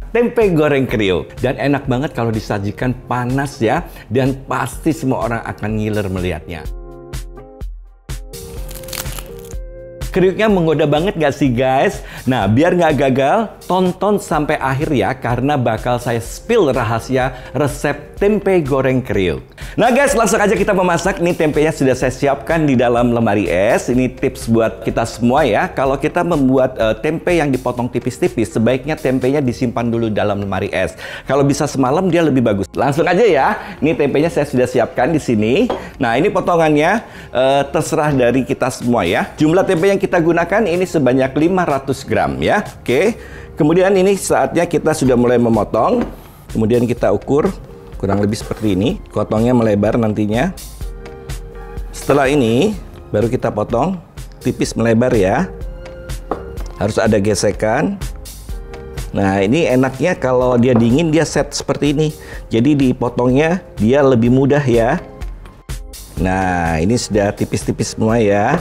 tempe goreng kriuk. Dan enak banget kalau disajikan panas ya, dan pasti semua orang akan ngiler melihatnya. Kriuknya menggoda banget gak sih guys? Nah, biar nggak gagal, tonton sampai akhir ya, karena bakal saya spill rahasia resep tempe goreng kriuk. Nah guys, langsung aja kita memasak. Nih tempenya sudah saya siapkan di dalam lemari es. Ini tips buat kita semua ya. Kalau kita membuat tempe yang dipotong tipis-tipis, sebaiknya tempenya disimpan dulu dalam lemari es. Kalau bisa semalam dia lebih bagus. Langsung aja ya. Ini tempenya saya sudah siapkan di sini. Nah, ini potongannya terserah dari kita semua ya. Jumlah tempe yang kita gunakan ini sebanyak 500 gram ya. Oke. Kemudian ini saatnya kita sudah mulai memotong. Kemudian kita ukur kurang lebih seperti ini. Potongnya melebar nantinya. Setelah ini baru kita potong tipis melebar ya. Harus ada gesekan. Nah, ini enaknya kalau dia dingin dia set seperti ini. Jadi dipotongnya dia lebih mudah ya. Nah, ini sudah tipis-tipis semua ya.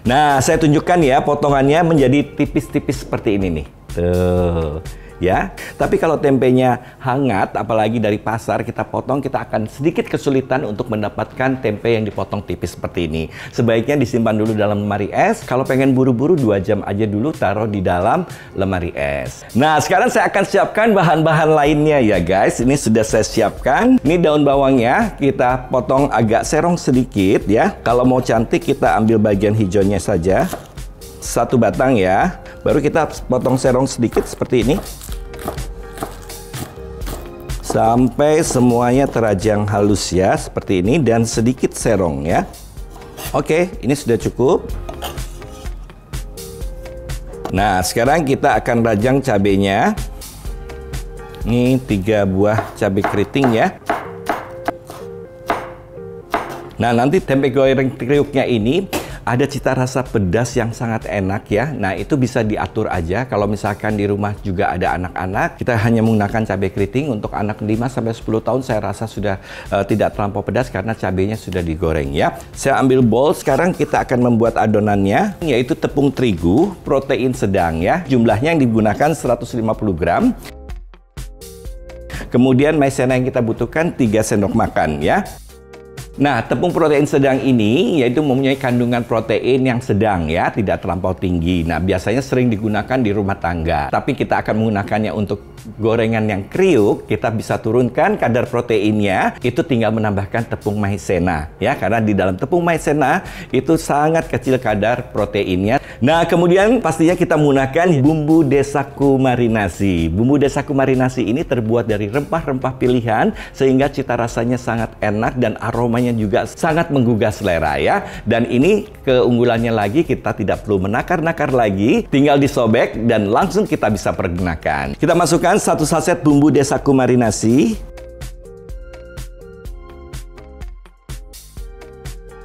Nah, saya tunjukkan ya potongannya menjadi tipis-tipis seperti ini nih. Tuh. Ya, tapi kalau tempenya hangat, apalagi dari pasar kita potong, kita akan sedikit kesulitan untuk mendapatkan tempe yang dipotong tipis seperti ini. Sebaiknya disimpan dulu dalam lemari es. Kalau pengen buru-buru 2 jam aja dulu taruh di dalam lemari es. Nah, sekarang saya akan siapkan bahan-bahan lainnya ya guys. Ini sudah saya siapkan. Ini daun bawangnya kita potong agak serong sedikit ya. Kalau mau cantik kita ambil bagian hijaunya saja. 1 batang ya. Baru kita potong serong sedikit seperti ini. Sampai semuanya terajang halus ya, seperti ini, dan sedikit serong ya. Oke, ini sudah cukup. Nah, sekarang kita akan rajang cabenya. Ini 3 buah cabai keriting ya. Nah, nanti tempe goreng kriuknya ini ada cita rasa pedas yang sangat enak ya. Nah, itu bisa diatur aja. Kalau misalkan di rumah juga ada anak-anak, kita hanya menggunakan cabai keriting. Untuk anak 5-10 tahun saya rasa sudah tidak terlampau pedas karena cabainya sudah digoreng ya. Saya ambil bowl, sekarang kita akan membuat adonannya, yaitu tepung terigu, protein sedang ya. Jumlahnya yang digunakan 150 gram. Kemudian maizena yang kita butuhkan 3 sendok makan ya. Nah, tepung protein sedang ini yaitu mempunyai kandungan protein yang sedang ya, tidak terlampau tinggi. Nah, biasanya sering digunakan di rumah tangga. Tapi kita akan menggunakannya untuk gorengan yang kriuk. Kita bisa turunkan kadar proteinnya, itu tinggal menambahkan tepung maizena ya, karena di dalam tepung maizena itu sangat kecil kadar proteinnya. Nah, kemudian pastinya kita menggunakan bumbu desaku marinasi. Bumbu desaku marinasi ini terbuat dari rempah-rempah pilihan sehingga cita rasanya sangat enak dan aromanya juga sangat menggugah selera ya. Dan ini keunggulannya lagi, kita tidak perlu menakar-nakar lagi, tinggal disobek dan langsung kita bisa pergunakan. Kita masukkan 1 saset bumbu desaku marinasi.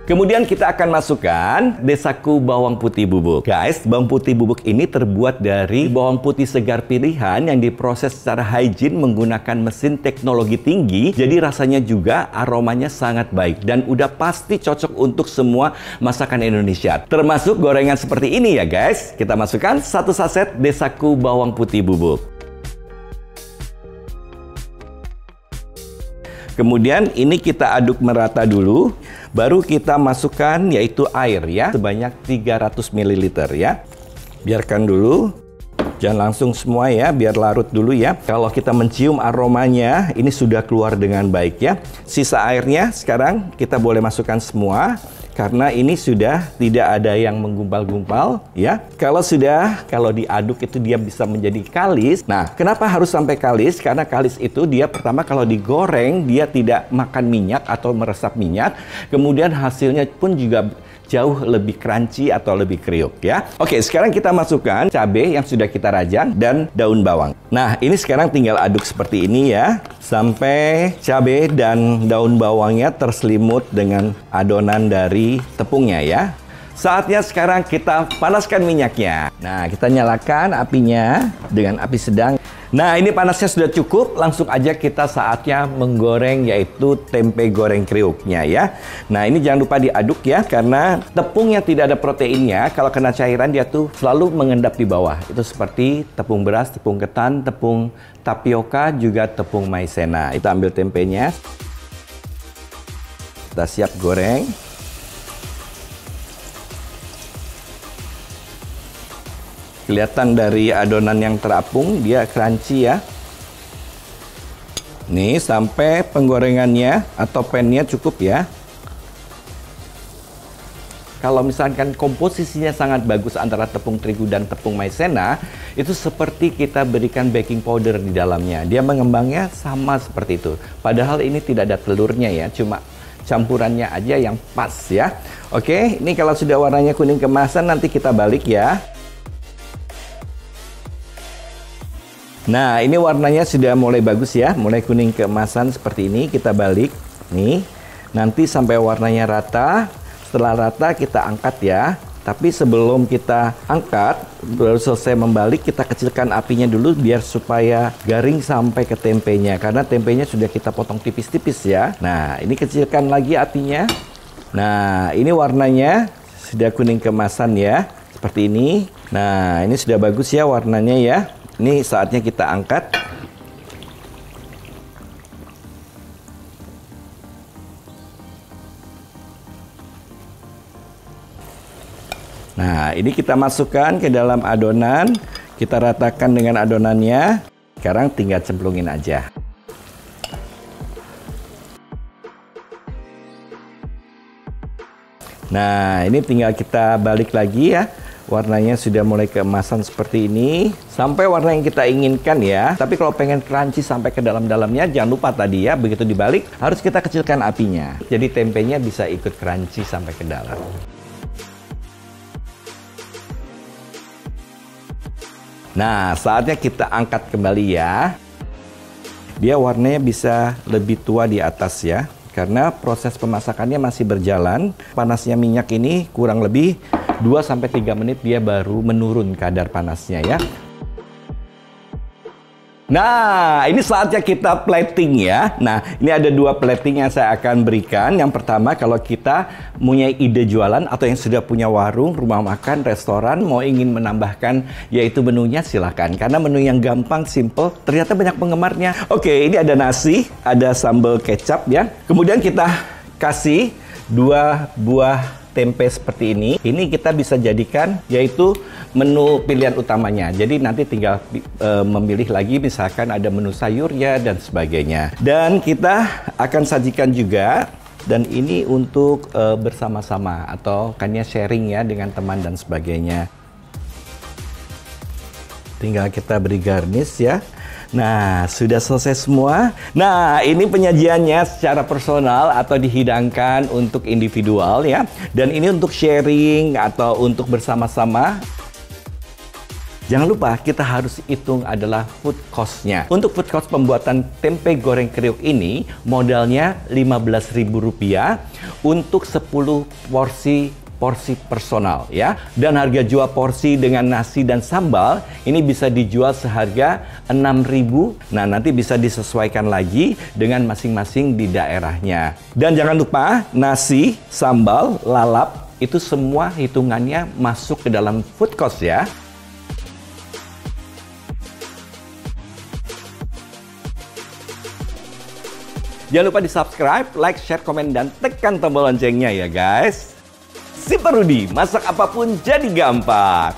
Kemudian kita akan masukkan desaku bawang putih bubuk. Guys, bawang putih bubuk ini terbuat dari bawang putih segar pilihan yang diproses secara hygiene menggunakan mesin teknologi tinggi. Jadi rasanya juga aromanya sangat baik dan udah pasti cocok untuk semua masakan Indonesia. Termasuk gorengan seperti ini ya guys. Kita masukkan 1 saset desaku bawang putih bubuk. Kemudian ini kita aduk merata dulu. Baru kita masukkan yaitu air ya, sebanyak 300 ml ya. Biarkan dulu. Jangan langsung semua ya, biar larut dulu ya. Kalau kita mencium aromanya, ini sudah keluar dengan baik ya. Sisa airnya sekarang kita boleh masukkan semua. Karena ini sudah tidak ada yang menggumpal-gumpal ya. Kalau diaduk itu dia bisa menjadi kalis. Nah, kenapa harus sampai kalis? Karena kalis itu dia pertama kalau digoreng dia tidak makan minyak atau meresap minyak. Kemudian hasilnya pun juga jauh lebih crunchy atau lebih kriuk ya. Oke, sekarang kita masukkan cabai yang sudah kita rajang dan daun bawang. Nah, ini sekarang tinggal aduk seperti ini ya. Sampai cabai dan daun bawangnya terselimut dengan adonan dari tepungnya ya. Saatnya sekarang kita panaskan minyaknya. Nah, kita nyalakan apinya dengan api sedang. Nah, ini panasnya sudah cukup. Langsung aja kita saatnya menggoreng, yaitu tempe goreng kriuknya ya. Nah, ini jangan lupa diaduk ya, karena tepung yang tidak ada proteinnya, kalau kena cairan dia tuh selalu mengendap di bawah. Itu seperti tepung beras, tepung ketan, tepung tapioka, juga tepung maizena. Kita ambil tempenya. Kita siap goreng. Kelihatan dari adonan yang terapung, dia crunchy ya. Nih, sampai penggorengannya atau pannya cukup ya. Kalau misalkan komposisinya sangat bagus antara tepung terigu dan tepung maizena, itu seperti kita berikan baking powder di dalamnya. Dia mengembangnya sama seperti itu. Padahal ini tidak ada telurnya ya, cuma campurannya aja yang pas ya. Oke, ini kalau sudah warnanya kuning keemasan, nanti kita balik ya. Nah, ini warnanya sudah mulai bagus ya, mulai kuning keemasan seperti ini. Kita balik nih, nanti sampai warnanya rata. Setelah rata kita angkat ya. Tapi sebelum kita angkat, baru selesai membalik, kita kecilkan apinya dulu biar supaya garing sampai ke tempenya. Karena tempenya sudah kita potong tipis-tipis ya. Nah, ini kecilkan lagi apinya. Nah, ini warnanya sudah kuning keemasan ya, seperti ini. Nah, ini sudah bagus ya warnanya ya. Ini saatnya kita angkat. Nah, ini kita masukkan ke dalam adonan. Kita ratakan dengan adonannya. Sekarang tinggal cemplungin aja. Nah, ini tinggal kita balik lagi ya. Warnanya sudah mulai keemasan seperti ini. Sampai warna yang kita inginkan ya. Tapi kalau pengen crunchy sampai ke dalam-dalamnya, jangan lupa tadi ya, begitu dibalik, harus kita kecilkan apinya. Jadi tempenya bisa ikut crunchy sampai ke dalam. Nah, saatnya kita angkat kembali ya. Dia warnanya bisa lebih tua di atas ya. Karena proses pemasakannya masih berjalan. Panasnya minyak ini kurang lebih 2-3 menit dia baru menurun kadar panasnya ya. Nah, ini saatnya kita plating ya. Nah, ini ada 2 plating yang saya akan berikan. Yang pertama, kalau kita punya ide jualan atau yang sudah punya warung, rumah makan, restoran, mau ingin menambahkan yaitu menunya, silahkan. Karena menu yang gampang, simple, ternyata banyak penggemarnya. Oke, ini ada nasi, ada sambal kecap ya. Kemudian kita kasih 2 buah tempe seperti ini. Ini kita bisa jadikan yaitu menu pilihan utamanya. Jadi nanti tinggal memilih lagi, misalkan ada menu sayurnya dan sebagainya. Dan kita akan sajikan juga, dan ini untuk bersama-sama atau kannya sharing ya dengan teman dan sebagainya. Tinggal kita beri garnish ya. Nah, sudah selesai semua. Nah, ini penyajiannya secara personal atau dihidangkan untuk individual ya. Dan ini untuk sharing atau untuk bersama-sama. Jangan lupa kita harus hitung adalah food cost-nya. Untuk food cost pembuatan tempe goreng kriuk ini, modalnya Rp15.000 untuk 10 porsi personal ya. Dan harga jual porsi dengan nasi dan sambal ini bisa dijual seharga Rp6.000. Nah, nanti bisa disesuaikan lagi dengan masing-masing di daerahnya. Dan jangan lupa nasi, sambal, lalap itu semua hitungannya masuk ke dalam food cost ya. Jangan lupa di subscribe, like, share, komen, dan tekan tombol loncengnya ya guys. Si Pak Rudi, masak apapun jadi gampang.